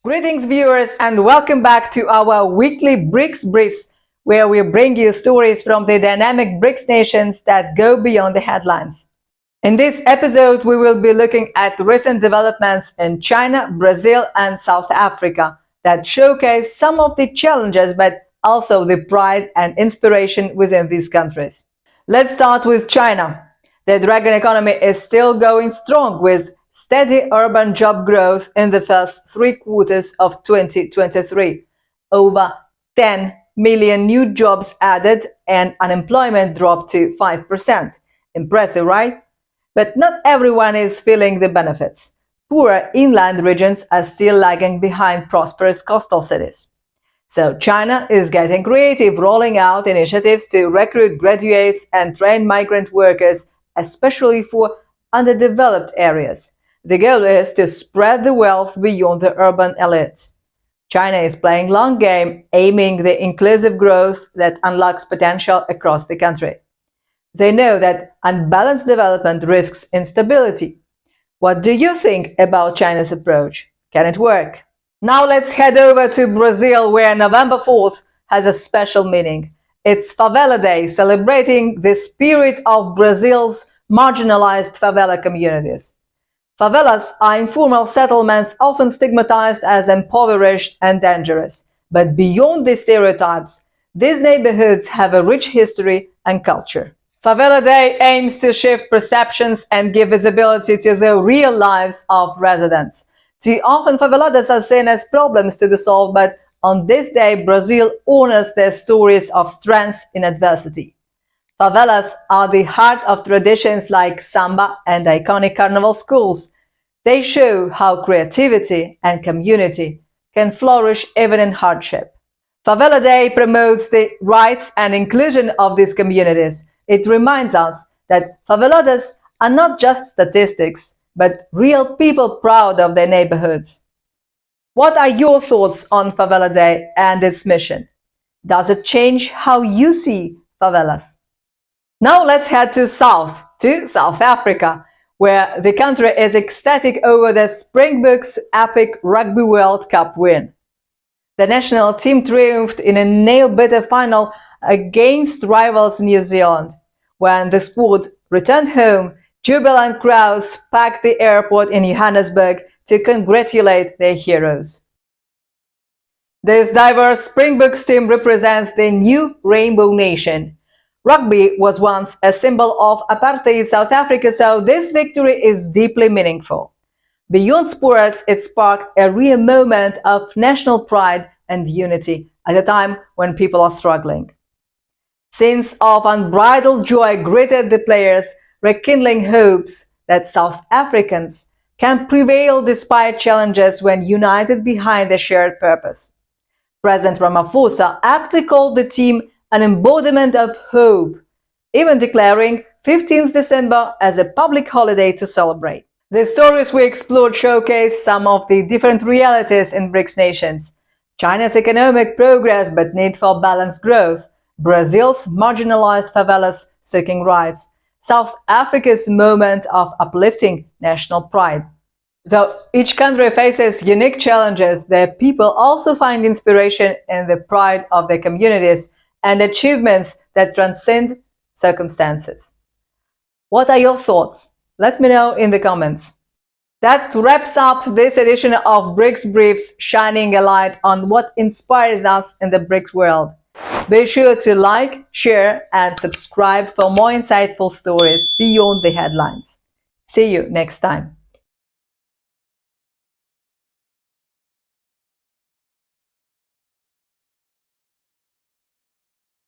Greetings viewers and welcome back to our weekly BRICS Briefs, where we bring you stories from the dynamic BRICS nations that go beyond the headlines. In this episode, we will be looking at recent developments in China, Brazil and South Africa that showcase some of the challenges but also the pride and inspiration within these countries. Let's start with China. The dragon economy is still going strong with steady urban job growth in the first 3 quarters of 2023. Over 10 million new jobs added and unemployment dropped to 5%. Impressive, right? But not everyone is feeling the benefits. Poorer inland regions are still lagging behind prosperous coastal cities. So China is getting creative, rolling out initiatives to recruit graduates and train migrant workers, especially for underdeveloped areas. The goal is to spread the wealth beyond the urban elites. China is playing long game, aiming the inclusive growth that unlocks potential across the country. They know that unbalanced development risks instability. What do you think about China's approach? Can it work? Now let's head over to Brazil, where November 4th has a special meaning. It's Favela Day, celebrating the spirit of Brazil's marginalized favela communities. Favelas are informal settlements often stigmatized as impoverished and dangerous. But beyond these stereotypes, these neighborhoods have a rich history and culture. Favela Day aims to shift perceptions and give visibility to the real lives of residents. Too often, faveladas are seen as problems to be solved, but on this day, Brazil honors their stories of strength in adversity. Favelas are the heart of traditions like samba and iconic carnival schools. They show how creativity and community can flourish even in hardship. Favela Day promotes the rights and inclusion of these communities. It reminds us that faveladas are not just statistics, but real people proud of their neighborhoods. What are your thoughts on Favela Day and its mission? Does it change how you see favelas? Now let's head to South Africa, where the country is ecstatic over the Springboks' epic Rugby World Cup win. The national team triumphed in a nail-biter final against rivals New Zealand. When the squad returned home, jubilant crowds packed the airport in Johannesburg to congratulate their heroes. This diverse Springboks team represents the new Rainbow Nation. Rugby was once a symbol of apartheid South Africa, so this victory is deeply meaningful. Beyond sports, it sparked a real moment of national pride and unity at a time when people are struggling. Scenes of unbridled joy greeted the players, rekindling hopes that South Africans can prevail despite challenges when united behind a shared purpose. President Ramaphosa aptly called the team an embodiment of hope, even declaring 15th December as a public holiday to celebrate. The stories we explored showcase some of the different realities in BRICS nations. China's economic progress but need for balanced growth, Brazil's marginalized favelas seeking rights, South Africa's moment of uplifting national pride. Though each country faces unique challenges, their people also find inspiration in the pride of their communities and achievements that transcend circumstances. What are your thoughts? Let me know in the comments. That wraps up this edition of BRICS Briefs, shining a light on what inspires us in the BRICS world. Be sure to like, share and subscribe for more insightful stories beyond the headlines. See you next time.